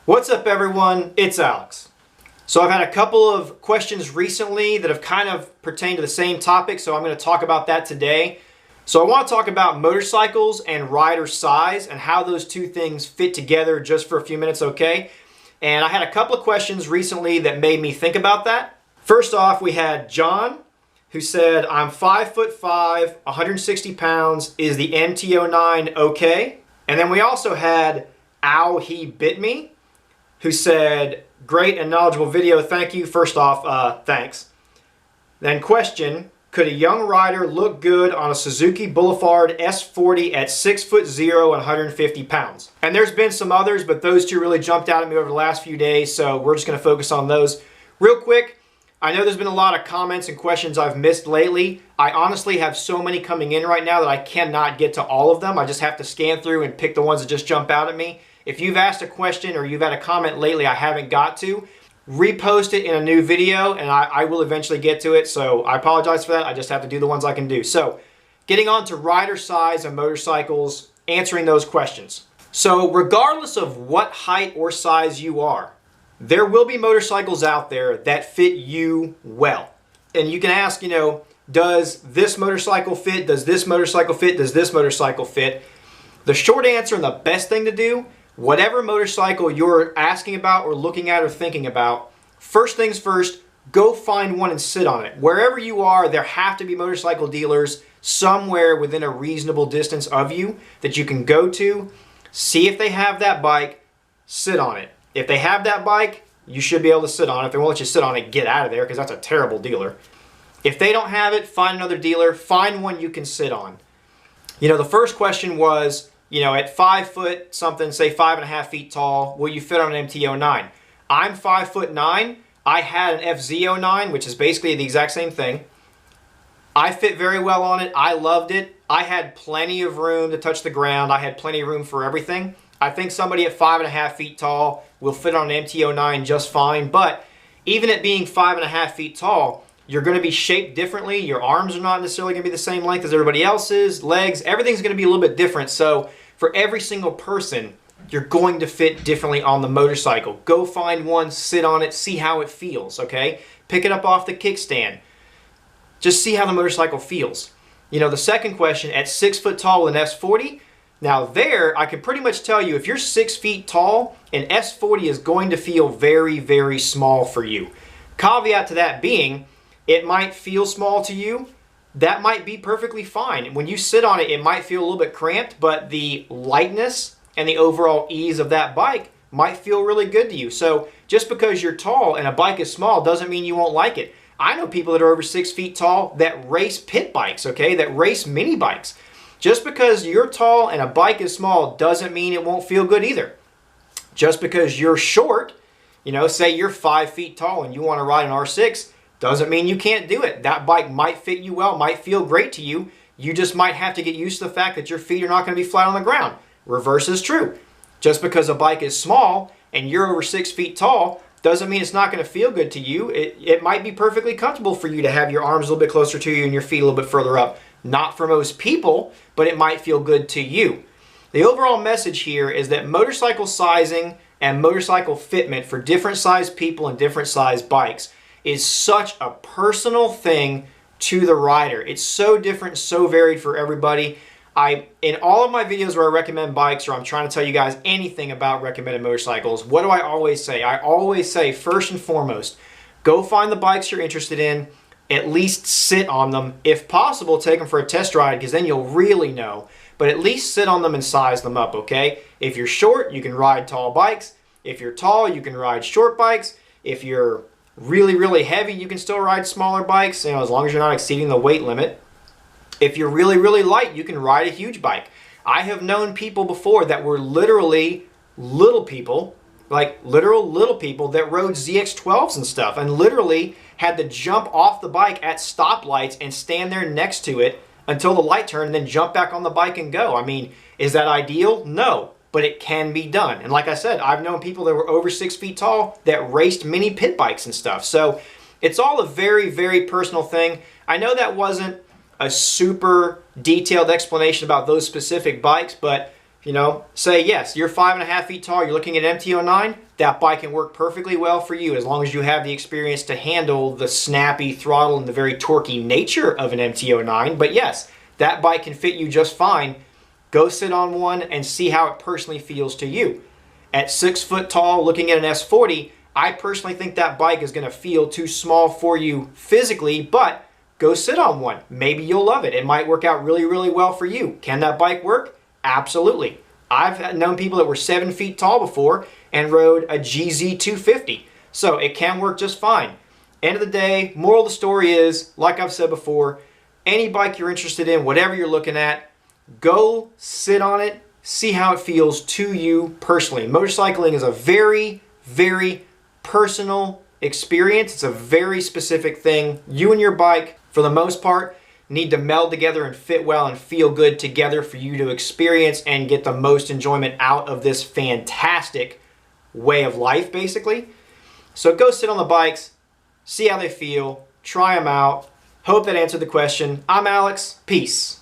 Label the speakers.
Speaker 1: What's up everyone, it's Alex. So I've had a couple of questions recently that have kind of pertained to the same topic, so I'm going to talk about that today. So I want to talk about motorcycles and rider size and how those two things fit together just for a few minutes, okay? And I had a couple of questions recently that made me think about that. First off, we had John, who said, I'm 5'5", 160 pounds, is the MT-09 okay? And then we also had Ow He Bit Me, who said, great and knowledgeable video, thank you. First off, thanks. Then question, could a young rider look good on a Suzuki Boulevard S40 at 6'0" and 150 pounds? And there's been some others, but those two really jumped out at me over the last few days, so we're just gonna focus on those. Real quick, I know there's been a lot of comments and questions I've missed lately. I honestly have so many coming in right now that I cannot get to all of them. I just have to scan through and pick the ones that just jump out at me. If you've asked a question or you've had a comment lately I haven't got to, repost it in a new video and I will eventually get to it. So I apologize for that. I just have to do the ones I can do. So getting on to rider size and motorcycles, answering those questions. So regardless of what height or size you are, there will be motorcycles out there that fit you well. And you can ask, does this motorcycle fit? Does this motorcycle fit? Does this motorcycle fit? The short answer and the best thing to do, whatever motorcycle you're asking about or looking at or thinking about, first things first, go find one and sit on it. Wherever you are, there have to be motorcycle dealers somewhere within a reasonable distance of you that you can go to, see if they have that bike, sit on it. If they have that bike, you should be able to sit on it. If they won't let you sit on it, get out of there because that's a terrible dealer. If they don't have it, find another dealer, find one you can sit on. The first question was, at 5 foot something, say 5.5 feet tall, will you fit on an MT-09? I'm 5'9". I had an FZ-09, which is basically the exact same thing. I fit very well on it. I loved it. I had plenty of room to touch the ground. I had plenty of room for everything. I think somebody at 5.5 feet tall will fit on an MT-09 just fine, but even at being 5.5 feet tall, you're going to be shaped differently. Your arms are not necessarily going to be the same length as everybody else's. Legs, everything's going to be a little bit different. So for every single person, you're going to fit differently on the motorcycle. Go find one, sit on it, see how it feels, okay? Pick it up off the kickstand. Just see how the motorcycle feels. The second question, at 6 foot tall with an S40, now there, I can pretty much tell you, if you're 6 feet tall, an S40 is going to feel very, very small for you. Caveat to that being, it might feel small to you. That might be perfectly fine. When you sit on it, it might feel a little bit cramped, but the lightness and the overall ease of that bike might feel really good to you. So just because you're tall and a bike is small doesn't mean you won't like it. I know people that are over 6 feet tall that race pit bikes, okay, that race mini bikes. Just because you're tall and a bike is small doesn't mean it won't feel good either. Just because you're short, say you're 5 feet tall and you want to ride an R6, doesn't mean you can't do it. That bike might fit you well, might feel great to you. You just might have to get used to the fact that your feet are not going to be flat on the ground. Reverse is true. Just because a bike is small and you're over 6 feet tall doesn't mean it's not going to feel good to you. It might be perfectly comfortable for you to have your arms a little bit closer to you and your feet a little bit further up. Not for most people, but it might feel good to you. The overall message here is that motorcycle sizing and motorcycle fitment for different size people and different size bikes is such a personal thing to the rider. It's so different, so varied for everybody. In all of my videos where I recommend bikes or I'm trying to tell you guys anything about recommended motorcycles, what do I always say? I always say, first and foremost, go find the bikes you're interested in, at least sit on them. If possible, take them for a test ride because then you'll really know. But at least sit on them and size them up, okay? If you're short, you can ride tall bikes. If you're tall, you can ride short bikes. If you're really, really heavy, you can still ride smaller bikes, as long as you're not exceeding the weight limit. If you're really, really light, you can ride a huge bike. I have known people before that were literally little people, like literal little people that rode ZX-12s and stuff and literally had to jump off the bike at stoplights and stand there next to it until the light turned and then jump back on the bike and go. I mean, is that ideal? No. But it can be done. And like I said, I've known people that were over 6 feet tall that raced mini pit bikes and stuff. So it's all a very, very personal thing. I know that wasn't a super detailed explanation about those specific bikes, but Say yes, you're 5.5 feet tall, you're looking at MT-09, that bike can work perfectly well for you as long as you have the experience to handle the snappy throttle and the very torquey nature of an MT-09. But yes, that bike can fit you just fine. Go sit on one and see how it personally feels to you. At 6 foot tall, looking at an S40, I personally think that bike is going to feel too small for you physically, but go sit on one. Maybe you'll love it. It might work out really, really well for you. Can that bike work? Absolutely. I've known people that were 7 feet tall before and rode a GZ250. So it can work just fine. End of the day, moral of the story is, like I've said before, any bike you're interested in, whatever you're looking at, go sit on it, see how it feels to you personally. Motorcycling is a very, very personal experience. It's a very specific thing. You and your bike, for the most part, need to meld together and fit well and feel good together for you to experience and get the most enjoyment out of this fantastic way of life, basically. So go sit on the bikes, see how they feel, try them out. Hope that answered the question. I'm Alex. Peace.